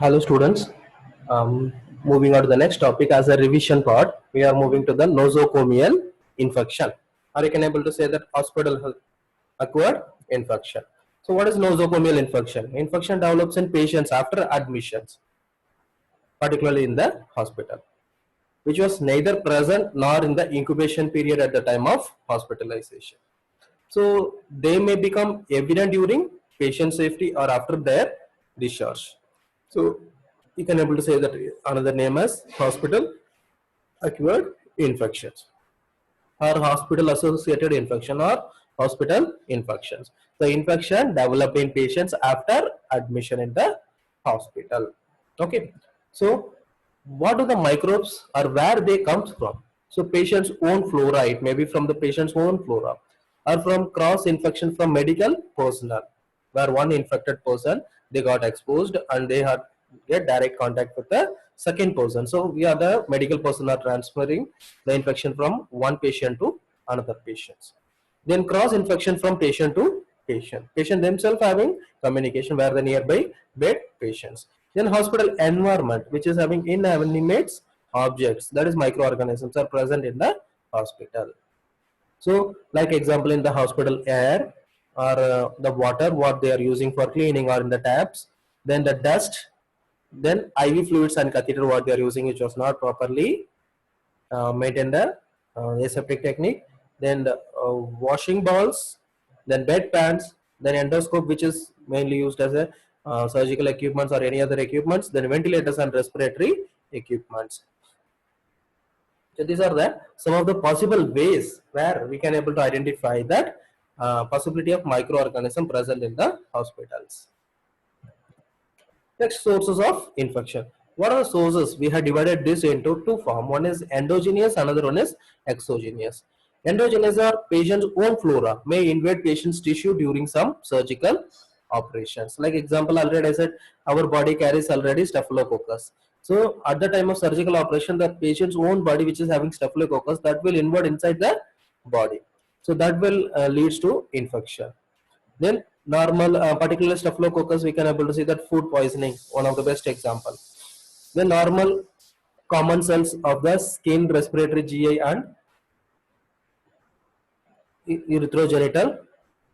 Hello students. Um, Moving on to the next topic as a revision part, we are moving to the nosocomial infection. Are you can able to say that hospital acquired infection? So what is nosocomial infection? Infection develops in patients after admissions, particularly in the hospital, which was neither present nor in the incubation period at the time of hospitalization. So they may become evident during patient safety or after their discharge. So you can able to say that another name as hospital acquired infections or hospital associated infection or hospital infections. The infection developed in patients after admission in the hospital. Okay. So what do the microbes or where they comes from? So patient's own flora, it may be from the patient's own flora or from cross infection from medical personnel, where one infected person they got exposed and they had get direct contact with the second person. So we are the medical person are transferring the infection from one patient to another patient. Then cross infection from patient to patient. Patient themselves having communication where the nearby bed patients. Then hospital environment, which is having inanimate objects, that is microorganisms are present in the hospital. So, like example in the hospital air or the water, what they are using for cleaning or in the taps, then the dust, then IV fluids and catheter, what they are using, which was not properly maintained the aseptic technique, then the washing balls, then bed pans, then endoscope, which is mainly used as a surgical equipments or any other equipments, then ventilators and respiratory equipments. So these are the some of the possible ways where we can able to identify that possibility of microorganism present in the hospitals. Next, sources of infection. What are the sources? We have divided this into two forms. One is endogenous, another one is exogenous. Endogenous are patient's own flora, may invade patient's tissue during some surgical operations. Like example, already I said our body carries already staphylococcus. So at the time of surgical operation, the patient's own body, which is having staphylococcus, that will invade inside the body. So that will leads to infection. Then normal, particular staphylococcus, we can able to see that food poisoning, one of the best example. The normal common cells of the skin, respiratory, GI, and urethrogenital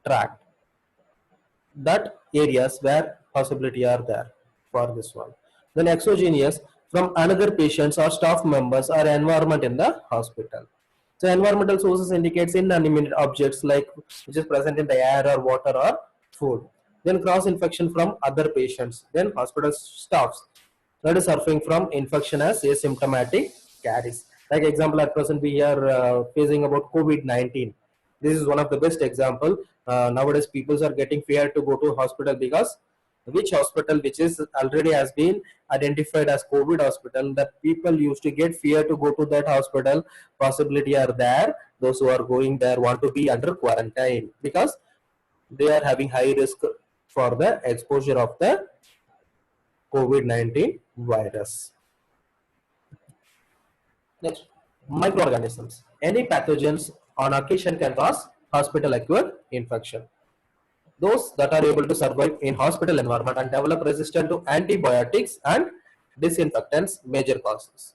tract. That areas where possibility are there for this one. Then exogenous from another patients or staff members or environment in the hospital. So environmental sources indicates inanimate objects like which is present in the air or water or food. Then cross infection from other patients. Then hospital staffs that is suffering from infection as asymptomatic carries. Like example, at present we are facing about COVID-19. This is one of the best example. Nowadays people are getting fear to go to hospital because which hospital which is already has been identified as COVID hospital, that people used to get fear to go to that hospital. Possibility are there, those who are going there want to be under quarantine because they are having high risk for the exposure of the COVID-19 virus. Next, microorganisms. Any pathogens on occasion can cause hospital acquired infection. Those that are able to survive in hospital environment and develop resistance to antibiotics and disinfectants, major causes.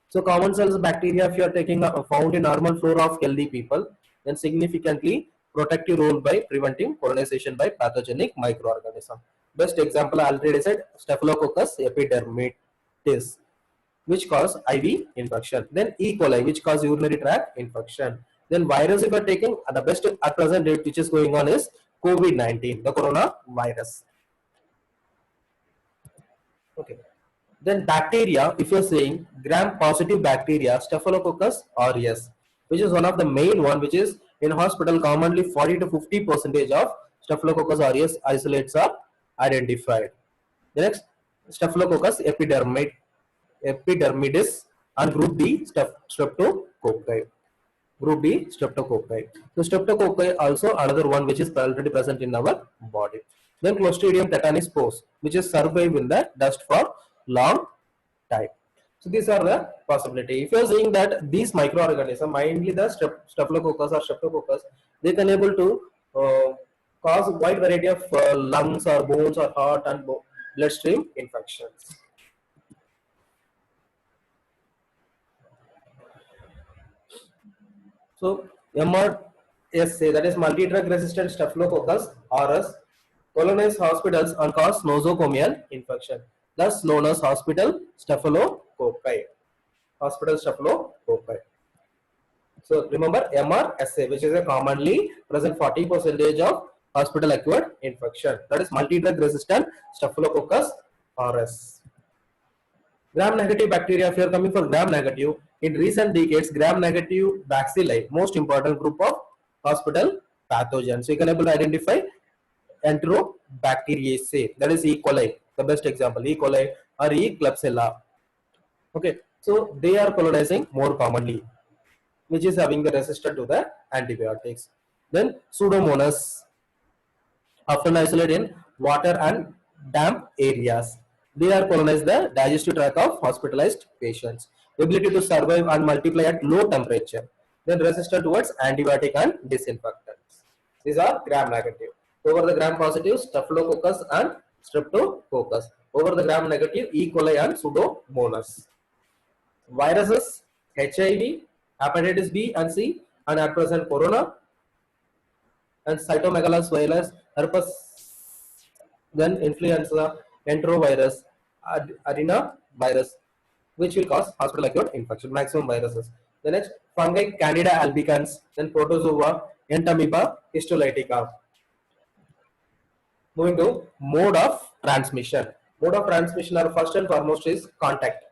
So common cells bacteria, if you are taking found in normal flora of healthy people, then significantly protective role by preventing colonization by pathogenic microorganism. Best example I already said, Staphylococcus epidermidis, which cause IV infection. Then E. coli, which cause urinary tract infection. Then virus, if you are taking the best at present date which is going on is COVID-19, the coronavirus. Okay. Then bacteria, if you're saying gram-positive bacteria, Staphylococcus aureus, which is one of the main one, which is in hospital commonly 40 to 50% of Staphylococcus aureus isolates are identified. The next, Staphylococcus epidermidis, and group D, streptococci. Group B, streptococci. So streptococci also another one which is already present in our body. Then Clostridium tetani spores, which is survive in the dust for long time. So these are the possibility. If you are saying that these microorganisms, mainly the staphylococcus or streptococcus, they can able to cause wide variety of lungs or bones or heart and bloodstream infections. So MRSA, that is multi-drug resistant staphylococcus aureus, colonize hospitals and cause nosocomial infection, thus known as hospital staphylococci. Hospital staphylococci. So remember MRSA, which is a commonly present 40% of hospital acquired infection. That is multi-drug resistant staphylococcus aureus. Gram-negative bacteria, if you are coming for gram-negative, in recent decades, gram-negative bacilli, most important group of hospital pathogens. So you can able to identify Enterobacteriaceae, that is E. coli, the best example, E. coli or E. klebsiella. Okay, so they are colonizing more commonly, which is having the resistant to the antibiotics. Then Pseudomonas, often isolated in water and damp areas. They are colonize the digestive tract of hospitalized patients. Ability to survive and multiply at low temperature. Then resistant towards antibiotic and disinfectants. These are gram negative. Over the gram positive, staphylococcus and streptococcus. Over the gram negative, E. coli and Pseudomonas. Viruses, HIV, hepatitis B and C, and at present corona, and cytomegalovirus virus, herpes, then influenza, enterovirus, adenovirus, which will cause hospital acute infection, maximum viruses. The next, fungi, Candida albicans, then protozoa, entamoeba, histolytica. Moving to mode of transmission. Mode of transmission are first and foremost is contact.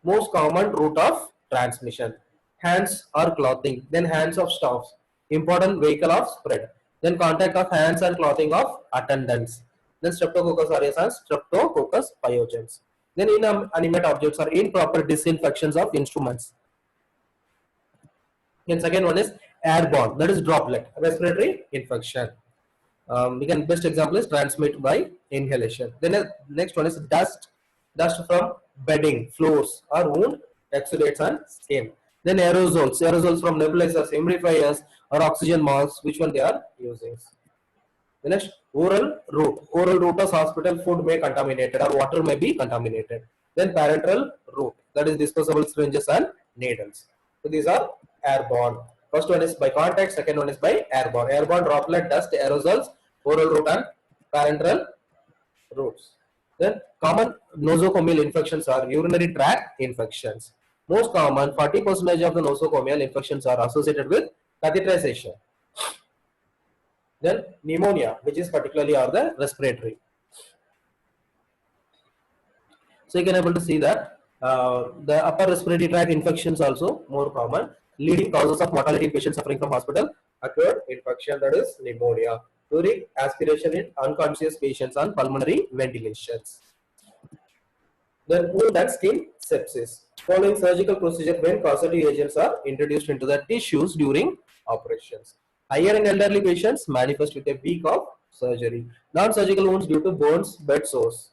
Most common route of transmission. Hands or clothing, then hands of staffs. Important vehicle of spread. Then contact of hands and clothing of attendants. Then Streptococcus aureus and Streptococcus pyogenes. Then inanimate objects are improper disinfections of instruments. Then second one is airborne, that is droplet, respiratory infection. We can best example is transmit by inhalation. Then next one is dust from bedding, floors or wound, exudates and skin. Then aerosols from nebulizers, humidifiers or oxygen masks, which one they are using. The next, oral route of hospital food may contaminated or water may be contaminated. Then parenteral route, that is disposable syringes and needles. So these are airborne. First one is by contact, second one is by airborne. Airborne droplet, dust, aerosols, oral route and parenteral routes. Then common nosocomial infections are urinary tract infections. Most common, 40% of the nosocomial infections are associated with catheterization. Then pneumonia, which is particularly are the respiratory. So you can able to see that the upper respiratory tract infections also more common. Leading causes of mortality in patients suffering from hospital acquired infection, that is pneumonia. Uric aspiration in unconscious patients on pulmonary ventilations. Then wound and skin sepsis. Following surgical procedure when causative agents are introduced into the tissues during operations. Higher in elderly patients manifest with a week of surgery. Non-surgical wounds due to burns, bed sores.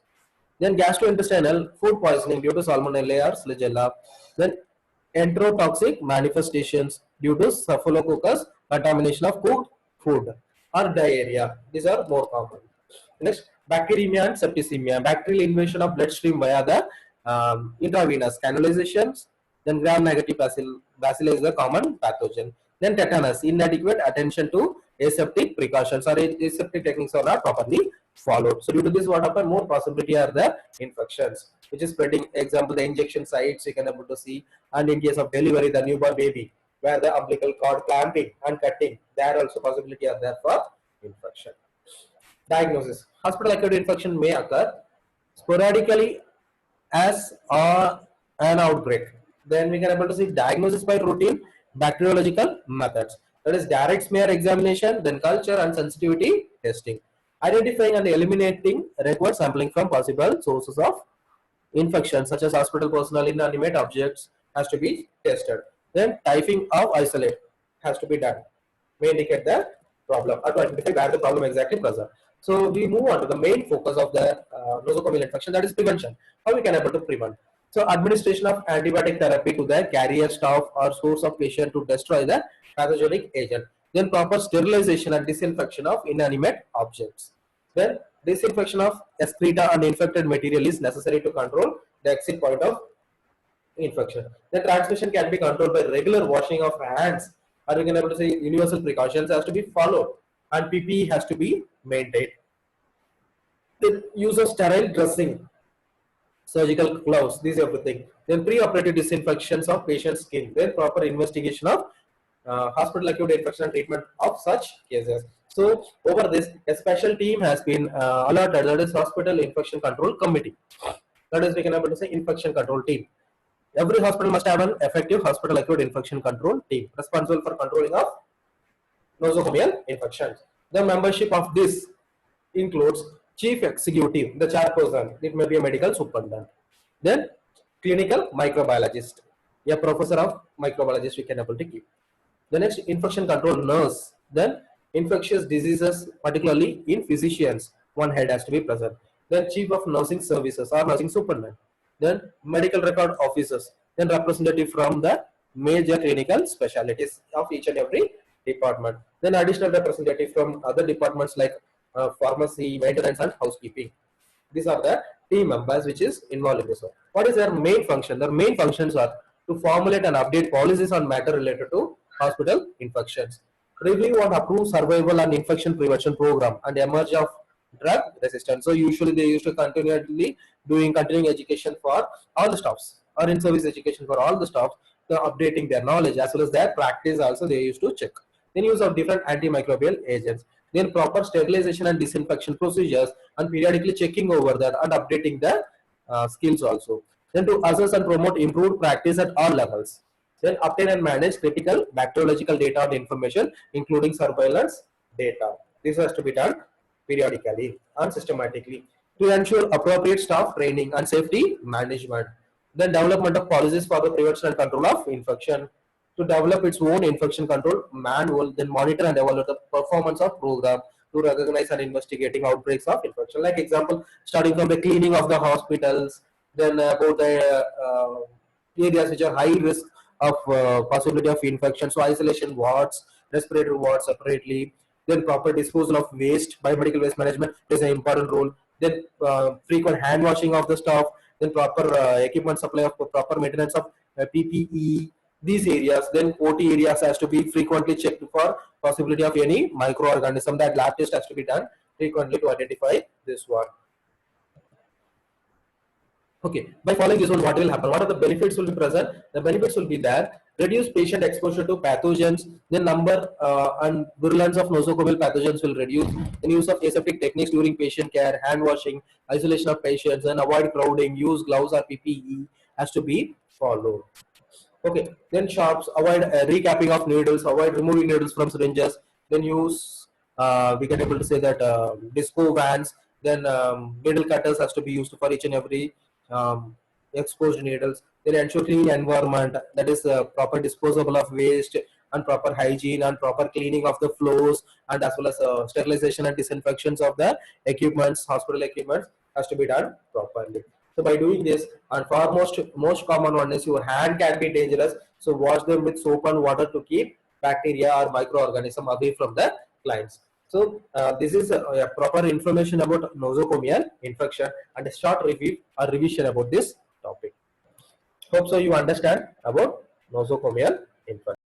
Then gastrointestinal food poisoning due to salmonella or Shigella. Then enterotoxic manifestations due to staphylococcus contamination of cooked food or diarrhea. These are more common. Next, bacteremia and septicemia, bacterial invasion of bloodstream via the intravenous canalizations. Then gram-negative bacilli is the common pathogen. Then tetanus, inadequate attention to aseptic precautions or aseptic techniques are not properly followed. So due to this, what happen? More possibility are the infections, which is spreading. Example, the injection sites you can able to see, and in case of delivery, the newborn baby, where the umbilical cord clamping and cutting, there also possibility are there for infection. Diagnosis: hospital acquired infection may occur sporadically as an outbreak. Then we can able to see diagnosis by routine bacteriological methods, that is direct smear examination, then culture and sensitivity testing. Identifying and eliminating required sampling from possible sources of infection such as hospital personnel, inanimate objects has to be tested. Then typing of isolate has to be done, may indicate the problem or to identify where the problem exactly present. So we move on to the main focus of the nosocomial infection, that is prevention. How we can able to prevent? So administration of antibiotic therapy to the carrier staff or source of patient to destroy the pathogenic agent. Then proper sterilization and disinfection of inanimate objects. Then Disinfection of excreta and infected material is necessary to control the exit point of infection. The transmission can be controlled by regular washing of hands, or we can able to say universal precautions has to be followed, and PPE has to be maintained. The use of sterile dressing, surgical gloves, these everything. Then pre-operative disinfections of patient skin. Then proper investigation of hospital acute infection and treatment of such cases. So over this, a special team has been allotted, that is hospital infection control committee. That is, we can able to say infection control team. Every hospital must have an effective hospital acute infection control team responsible for controlling of nosocomial infections. The membership of this includes chief executive, the chairperson, it may be a medical superintendent. Then clinical microbiologist, a professor of microbiologist we can able to keep. The next, infection control nurse. Then infectious diseases, particularly in physicians, one head has to be present. Then chief of nursing services or nursing superintendent. Then medical record officers. Then representative from the major clinical specialties of each and every department. Then additional representative from other departments like pharmacy, maintenance, and housekeeping. These are the team members which is involved in this one. What is their main function? Their main functions are to formulate and update policies on matter related to hospital infections, review and approve survival and infection prevention program, and emerge of drug resistance. So usually they used to continually doing continuing education for all the staffs, or in service education for all the staff, so updating their knowledge as well as their practice also they used to check. Then use of different antimicrobial agents, then proper sterilization and disinfection procedures, and periodically checking over that and updating the skills also. Then to assess and promote improved practice at all levels. Then obtain and manage critical bacteriological data and information, including surveillance data. This has to be done periodically and systematically to ensure appropriate staff training and safety management. Then development of policies for the prevention and control of infection, to develop its own infection control manual, then monitor and evaluate the performance of program to recognize and investigating outbreaks of infection. Like example, starting from the cleaning of the hospitals, then about the areas which are high risk of possibility of infection, so isolation wards, respiratory wards separately. Then proper disposal of waste, biomedical waste management plays an important role. Then frequent hand washing of the staff, then proper equipment supply of proper maintenance of PPE, these areas. Then OT areas has to be frequently checked for possibility of any microorganism. That lab test has to be done frequently to identify this one. Okay, by following this one, what will happen? What are the benefits will be present? The benefits will be that reduce patient exposure to pathogens, the number and virulence of nosocomial pathogens will reduce, the use of aseptic techniques during patient care, hand washing, isolation of patients, and avoid crowding, use gloves or PPE has to be followed. Okay, then shops avoid recapping of needles, avoid removing needles from syringes, then use we can able to say that disco vans, then needle cutters has to be used for each and every exposed needles. Then ensure clean environment, that is proper disposable of waste and proper hygiene and proper cleaning of the floors, and as well as sterilization and disinfections of the equipments, hospital equipments has to be done properly. So by doing this, and for most common one is your hand can be dangerous. So wash them with soap and water to keep bacteria or microorganism away from the clients. So this is a proper information about nosocomial infection and a short review or revision about this topic. Hope so you understand about nosocomial infection.